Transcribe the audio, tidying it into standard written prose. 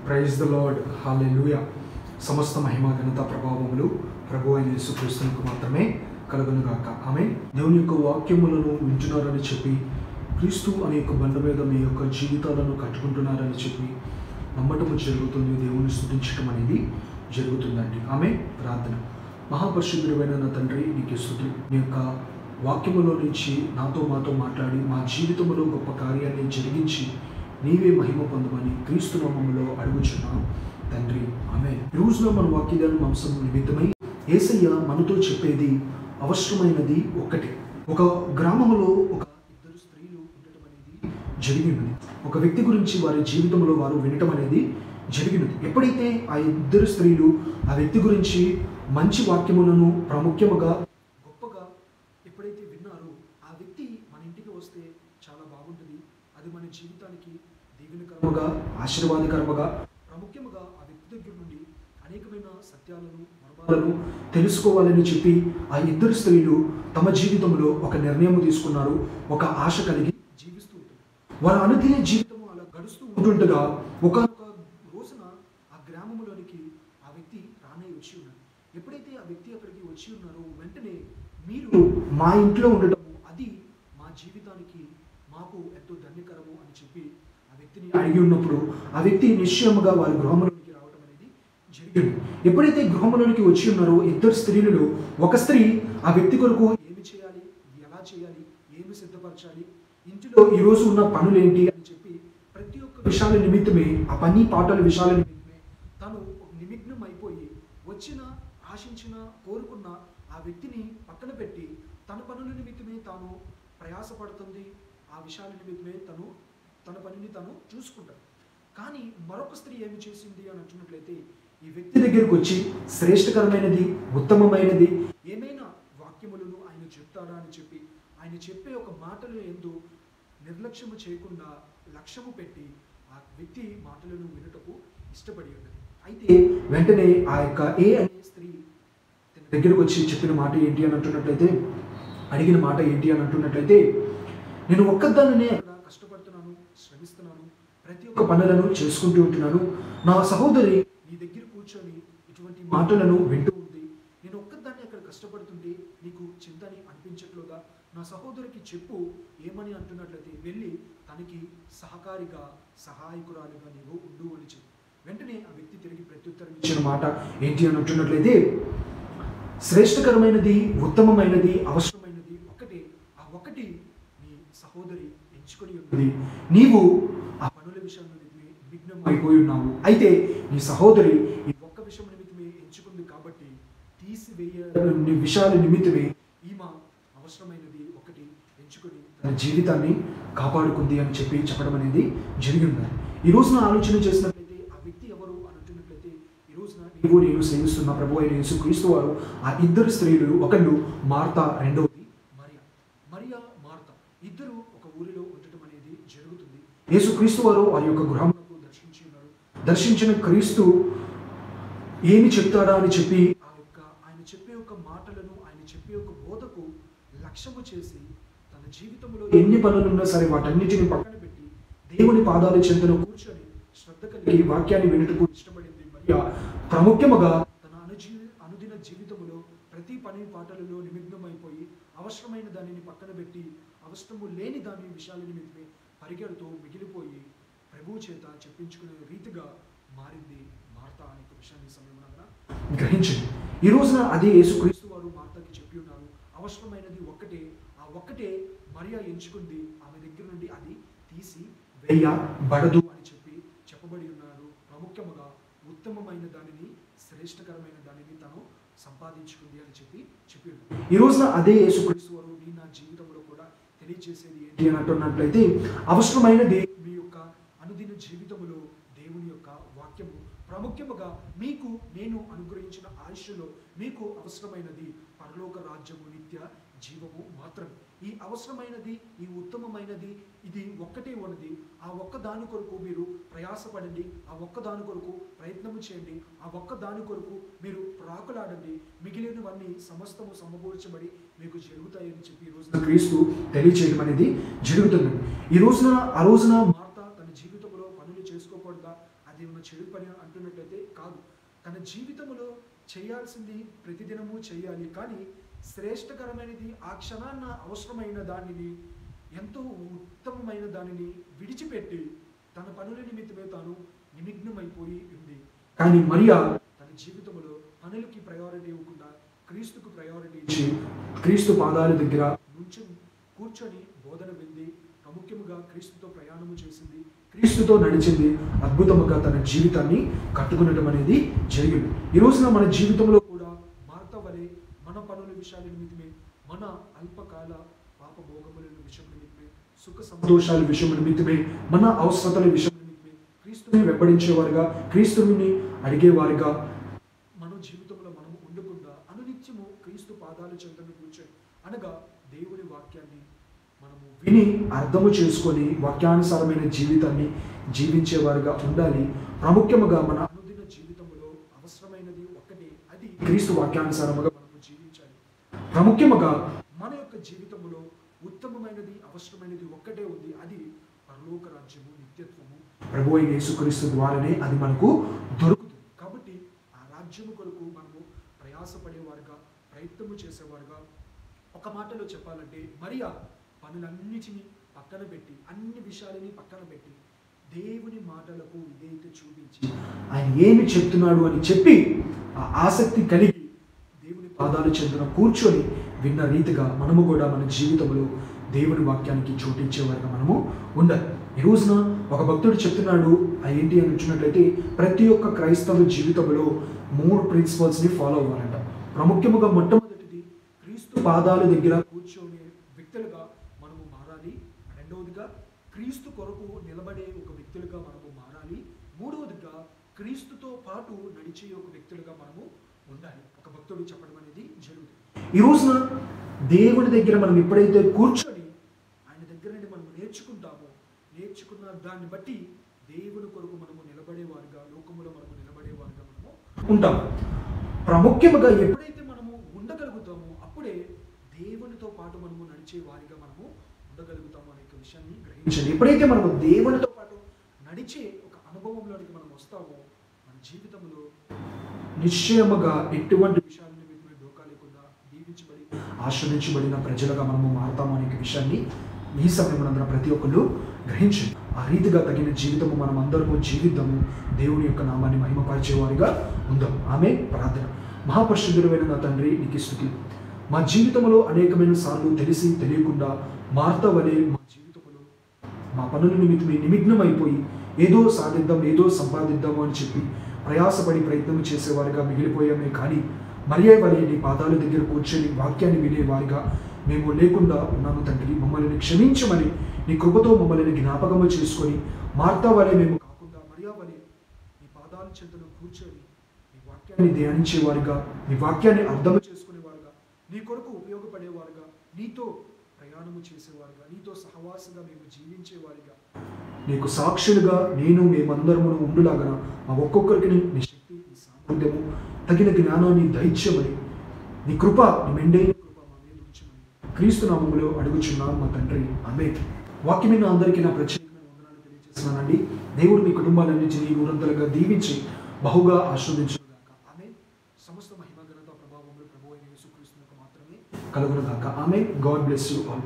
Praise the lord, హల్లెలూయా. సమస్త మహిమ ఘనత ప్రభావములు ప్రభు అయిన యేసుక్రీస్తునికి మాత్రమే కలుగునుగాక. ఆమేన్. దేవుని యొక్క వాక్యములను వింటున్నారని చెప్పి, క్రీస్తు అనే యొక్క బండ మీద మీ యొక్క జీవితాలను కట్టుకుంటున్నారని చెప్పి నమ్మటము జరుగుతుంది. దేవుని స్తుతించడం అనేది జరుగుతుందండి. ఆమేన్. ప్రార్థన. మహాపరిశుద్ధుడైన నా తండ్రి, నీకు స్తుతులు. నీ యొక్క వాక్యములో నుంచి మాతో మాట్లాడి మా జీవితంలో గొప్ప కార్యాన్ని జరిగించి నీవే మహిమ పొందమని క్రీస్తు నామములో అడుగుచున్నాం తండ్రి. ఆమేన్. ఈ రోజున మన వాక్యదాన అంశం నిమిత్తమై యేసయ్య మనతో చెప్పేది అవసరమైనది ఒక్కటే. ఒక గ్రామంలో ఒక ఇద్దరు స్త్రీలు ఉండటం అనేది జరిగినది. ఒక వ్యక్తి గురించి వారి జీవితంలో వారు వినటం అనేది జరిగినది. ఎప్పుడైతే ఆ ఇద్దరు స్త్రీలు ఆ వ్యక్తి గురించి మంచి వాక్యములను ప్రాముఖ్యముగా గొప్పగా ఎప్పుడైతే విన్నారో, ఆ వ్యక్తి మన ఇంటికి వస్తే చాలా బాగుంటుంది, అది మన జీవితానికి దీవెనకరముగా ఆశీర్వాదకరముగా ప్రాముఖ్యముగా ఆ వ్యక్తి దగ్గర నుండి అనేకమైన సత్యాలను మర్మాలను తెలుసుకోవాలని చెప్పి ఆ ఇద్దరు స్త్రీలు తమ జీవితంలో ఒక నిర్ణయం తీసుకున్నారు. ఒక ఆశ కలిగి జీవిస్తూ ఉంటారు. వారు అనుదిన జీవితం అలా గడుస్తూ ఉంటుండగా ఒకనొక రోజున ఆ గ్రామంలోనికి ఆ వ్యక్తి రానే వచ్చి ఉన్నారు. ఎప్పుడైతే ఆ వ్యక్తి అక్కడికి వచ్చి ఉన్నారో, వెంటనే మీరు మా ఇంట్లో ఉండటము అది మా జీవితానికి మాకు ఎంతో ధన్యకరము అని చెప్పి ఆ వ్యక్తిని అడిగి ఉన్నప్పుడు, ఆ వ్యక్తి నిశ్చయముగా వారి గృహంలోనికి రావడం అనేది జరిగింది. ఎప్పుడైతే గృహంలోనికి వచ్చి ఉన్నారో, ఇద్దరు స్త్రీలలో ఒక స్త్రీ ఆ వ్యక్తి కొరకు ఏమి చేయాలి, ఎలా చేయాలి, ఏమి సిద్ధపరచాలి, ఇంటిలో ఈరోజు ఉన్న పనులు ఏంటి అని చెప్పి ప్రతి ఒక్క విషయాల నిమిత్తమే, ఆ పని పాటల విషయాల నిమిత్తమే తను నిమగ్నం అయిపోయి వచ్చిన ఆశించిన కోరుకున్న ఆ వ్యక్తిని పక్కన పెట్టి తన పనుల నిమిత్తమే తాను ప్రయాసపడుతుంది. ఆ విషయాల నిమిత్తమే తన పనిని తను చూసుకుంటాడు. కానీ మరొక స్త్రీ ఏమి చేసింది అని అంటున్నట్లయితే, ఈ వ్యక్తి దగ్గరకు వచ్చి శ్రేష్టకరమైనది, ఉత్తమమైనది ఏమైనా వాక్యములను ఆయన చెప్తాడా అని చెప్పి ఆయన చెప్పే ఒక మాటలు ఎందు నిర్లక్ష్యము చేయకుండా లక్ష్యము పెట్టి ఆ వ్యక్తి మాటలను వినుటకు ఇష్టపడి ఉన్నది. అయితే వెంటనే ఆ యొక్క ఏ అనే స్త్రీ తన దగ్గరకు వచ్చి చెప్పిన మాట ఏంటి అని అంటున్నట్లయితే, అడిగిన మాట ఏంటి అని అంటున్నట్లయితే, నేను ఒక్కదాన్నే అక్కడ కష్టపడుతున్నాను, శ్రమిస్తున్నాను, ప్రతి ఒక్క పనులను చేసుకుంటూ ఉంటున్నాను. నా సహోదరి నీ దగ్గర కూర్చొని ఇటువంటి మాటలను వింటూ ఉంది. నేను ఒక్కదాన్ని అక్కడ కష్టపడుతుంటే నీకు చింతని అనిపించట్లేదా? నా సహోదరికి చెప్పు, ఏమని అంటున్నట్లయితే వెళ్ళి తనకి సహకారిగా సహాయకురాలుగా నీవు ఉండు అని చెప్పు. వెంటనే ఆ వ్యక్తి తిరిగి ప్రత్యుత్తరం ఇచ్చిన మాట ఏంటి అని అంటున్నట్లయితే, శ్రేష్టకరమైనది, ఉత్తమమైనది, అవసరమైనది ఒక్కటే. ఆ ఒక్కటి నీ సహోదరి ఎంచుకొని ఉన్నది. నీవు ఆ పనుల విషయం నిమిత్తమే విఘ్నం అయిపోయి ఉన్నావు. అయితే నీ సహోదరి ఈ ఒక్క విషయం నిమిత్తమే ఎంచుకుంది కాబట్టి తీసివేయ విషయాల నిమిత్తమే ఈమె అవసరమైనది ఒకటి ఎంచుకొని తన జీవితాన్ని కాపాడుకుంది అని చెప్పి చెప్పడం అనేది జరిగింది. ఈ రోజున ఆలోచన చేసినట్లయితే ఆ వ్యక్తి ఎవరు అని అంటున్నట్లయితే, ఈ రోజున నీవు నేను సేవిస్తున్న ప్రభు అయిన యేసుక్రీస్తు వారు ఆ ఇద్దరు స్త్రీలు, ఒకళ్ళు మార్తా, రెండవది మరియా మార్తా, ఇద్దరు ఒక ఊరిలో ఉండటం అనేది జరుగుతుంది. యేసుక్రీస్తు వారు వారి యొక్క గృహమునకు దర్శించి ఉన్నారు. దర్శించిన క్రీస్తు ఏమి చెప్తాడా అని చెప్పి ఆయన చెప్పే ఒక మాటలను, ఆయన చెప్పే ఒక బోధకు లక్ష్యము చేసి తన జీవితంలో ఎన్ని పనులున్నా సరే వాటన్నిటిని పక్కన పెట్టి దేవుని పాదాల చెంతను కూర్చొని శ్రద్ధ కలిగి వాక్యాన్ని వినుటకు ఇష్టపడింది. మరియా ప్రాముఖ్యముగా తన అనుదిన జీవితంలో ప్రతి పని పాటలలో నిమగ్నమైపోయి అవసరమైన దానిని పక్కన పెట్టి అవసరము లేని దాని విషయాల నిమిత్తమే పరిగెడుతూ మిగిలిపోయి ప్రభువు చేత చెప్పించుకునే రీతిగా మారింది మార్తా అనే విషయాన్ని సమయం గ్రహించింది. ఈ రోజున అదే యేసుక్రీస్తు వారు మార్తాకి చెప్పి ఉన్నారు, అవసరమైనది ఒక్కటే. ఆ ఒక్కటే మరియా ఎంచుకుంది. ఆమె దగ్గర నుండి అది తీసి వేయబడదు అని చెప్పి చెప్పబడి ఉన్నారు. ప్రాముఖ్యముగా ఉత్తమమైన దానిని, శ్రేష్టకరమైన దానిని తను సంపాదించుకుంది అని చెప్పి ఉన్నారు. ఈ రోజున అదే యేసుక్రీస్తు వారు నీ నా జీవితంలో కూడా తెలియజేసేది ఏంటి అని అంటున్నట్లయితే, అవసరమైనది మీ యొక్క అనుదిన జీవితంలో దేవుని యొక్క వాక్యము. ప్రాముఖ్యముగా మీకు నేను అనుగ్రహించిన ఆయుష్లో మీకు అవసరమైనది పరలోక రాజ్యము, నిత్య జీవము మాత్రమే. ఈ అవసరమైనది, ఈ ఉత్తమమైనది ఇది ఒక్కటే ఉన్నది. ఆ ఒక్క దాని కొరకు మీరు ప్రయాసపడండి, ఆ ఒక్క దాని కొరకు ప్రయత్నము చేయండి, ఆ ఒక్క దాని కొరకు మీరు ప్రాకులాడండి. మిగిలినవన్నీ సమస్తము సమకూర్చబడి మీకు జరుగుతాయని చెప్పి ఈ రోజున క్రీస్తు తెలియచేయడం అనేది జరుగుతుంది. ఆ రోజున మార్తా తన జీవితంలో పనులు చేసుకోకూడదా? అది ఉన్న చెడు పని అంటున్నట్లయితే కాదు. తన జీవితంలో చేయాల్సింది ప్రతిదినము చేయాలి, కానీ శ్రేష్టకరమైనది ఆ క్షణాన్న అవసరమైన దానిని, ఎంతో ఉత్తమమైన దానిని విడిచిపెట్టి తన పనుల నిమిత్తమే తాను నిమగ్నమైపోయి ఉంది. కానీ మరియా తన జీవితంలో పనులకి ప్రయారిటీ ఇవ్వకుండా క్రీస్తుకు ప్రయారిటీ ఇచ్చి క్రీస్తు పాదాల దగ్గర కూర్చొని బోధన వింది, ప్రాముఖ్యముగా క్రీస్తుతో ప్రయాణము చేసింది, క్రీస్తుతో నడిచింది, అద్భుతముగా తన జీవితాన్ని కట్టుకునడం అనేది జరిగింది. ఈ రోజున మన జీవితంలో కూడా మార్తా వలె మన పనుల విషయాల నిమిత్తమే, మన అల్పకాల పాప భోగముల విషయం నిమిత్తమే, సుఖ సంతోషాల విషయం నిమిత్తమే, మన అవసరతల విషయం నిమిత్తమే క్రీస్తుని వెంబడించేవారుగా, క్రీస్తుని అడిగేవారుగా మన జీవితంలో మనము ఉండకుండా అనునిత్యము క్రీస్తు పాదాల చెంతను కూర్చొని, అనగా దేవుని వాక్యాన్ని మనము విని అర్థము చేసుకొని వాక్యానుసారమైన జీవితాన్ని జీవించేవారుగా ఉండాలి. ప్రాముఖ్యముగా మన అనుదిన జీవితంలో అవసరమైనది ఒక్కటే, అది క్రీస్తు వాక్యానుసారముగా మనము జీవించాలి. ప్రాముఖ్యముగా మన యొక్క జీవితంలో ఉత్తమమైనది అవసరమైనది ఒక్కటే ఉంది, అది పరలోక రాజ్యము, నిత్యత్వము. ప్రభువైన యేసుక్రీస్తు ద్వారానే అది మనకు దొరుకుతుంది. కాబట్టి ఆ రాజ్యము కొరకు మనము ప్రయాసపడేవారుగా, ప్రయత్నము చేసేవారుగా, ఒక మాటలో చెప్పాలంటే మరియా పనులన్నిటినీ పక్కన పెట్టి, అన్ని విషయాలని పక్కన పెట్టి దేవుని మాటలకు విధేయత చూపించి ఆయన ఏమి చెప్తున్నాడు అని చెప్పి ఆ ఆసక్తి కలిగి దేవుని పాదాల చెంతన కూర్చొని విన్న రీతిగా మనము కూడా మన జీవితంలో దేవుని వాక్యానికి చోటించేవారుగా మనము ఉండాలి. ఈ రోజున ఒక భక్తుడు చెప్తున్నాడు, ఏంటి అని వచ్చినట్లయితే ప్రతి ఒక్క క్రైస్తవ జీవితంలో 3 ప్రిన్సిపల్స్ని ఫాలో అవ్వాలంట. ప్రాముఖ్యముగా మొట్టమొదటిది క్రీస్తు పాదాల దగ్గర కూర్చొని వ్యక్తులుగా మనము మారాలి. రెండవదిగా క్రీస్తు కొరకు నిలబడే ఒక వ్యక్తులుగా మనము మారాలి. మూడవదిగా క్రీస్తుతో పాటు నడిచే ఒక వ్యక్తులుగా మనము ఉండాలి. ఒక భక్తుడు చెప్పడం అనేది జరుగుతుంది. ఈ రోజున దేవుని దగ్గర మనం ఎప్పుడైతే కూర్చొని ఆయన దగ్గర నుండి మనం నేర్చుకున్న దాన్ని బట్టి దేవుని కొరకు మనము నిలబడేవారుగా, లోకములో మనము నిలబడేవారుగా మనము ఉంటాం. ప్రాముఖ్యముగా ఎప్పుడైతే మనము ఉండగలుగుతామో అప్పుడే దేవునితో పాటు మనము నడిచే వారిగా మనము ఉండగలుగుతాము అనే విషయాన్ని గ్రహించండి. ఎప్పుడైతే మనము దేవునితో పాటు నడిచే ఒక అనుభవంలోనికి మనం వస్తామో మన జీవితంలో నిశ్చయముగా ఎటువంటి విషయాలని డోకా లేకుండా దీవించబడి ఆశ్రయించబడిన ప్రజలుగా మనము మారుతాము అనే విషయాన్ని ఈ సమయంలో ప్రతి ఒక్కళ్ళు గ్రహించండి. ఆ రీతిగా తగిన జీవితము మనం అందరము జీవిద్దాము. దేవుని యొక్క నామాన్ని మహిమపరిచేవారిగా ఉందాం. ఆమె ప్రార్థన. మహాపరిశుద్ధుడైన నా తండ్రి, నీకు స్తుతులు. మా జీవితంలో అనేకమైన సార్లు తెలిసి తెలియకుండా మార్తా వలె మా జీవితంలో మా పనుల నిమిత్తమే నిమగ్నమైపోయి ఏదో సాధిద్దాం, ఏదో సంపాదిద్దాము అని చెప్పి ప్రయాసపడి ప్రయత్నం చేసేవారిగా మిగిలిపోయామే. కానీ మరియా వలె నీ పాదాల దగ్గర కూర్చొని వాక్యాన్ని వినేవారిగా మేము లేకుండా ఉన్నాము తండ్రి. మమ్మల్ని క్షమించమని నీ కృపతో మమ్మల్ని జ్ఞాపకము చేసుకొని మార్తా వలె మేము కాకుండా మరియా వలె నీ పాదాల చెంతను కూర్చొని నీ వాక్యాన్ని ధ్యానించేవారుగా, నీ వాక్యాన్ని అర్థం చేసుకునేవారుగా, నీ కొరకు ఉపయోగపడేవారుగా, నీతో ప్రయాణము చేసేవారుగా, నీతో సహవాసంగా మేము జీవించేవారిగా, నీకు సాక్షులుగా మేమందరము ఉండులాగా మా ఒక్కొక్కరికి నీ శక్తి, నీ సామర్థ్యము, తగిన జ్ఞానాన్ని దయచేయమని, నీ కృప, నీ మెండైన కృప మా మీద ఉంచమని క్రీస్తు నామములో అడుగుచున్నాం మా తండ్రి. ఆమేన్. వాక్యమైన అందరికీ నా ప్రత్యేకమైన వందనాలు తెలియజేస్తున్నానండి. దేవుడు మీ కుటుంబాలన్నింటినీ నూరంతలుగా దీవించి బహుగా ఆశీర్వదించుగాక. ఆమేన్. సమస్త మహిమ ఘనత ప్రభావములు ప్రభువైన యేసుక్రీస్తునకు మాత్రమే కలుగునుగాక. ఆమేన్. God bless you all.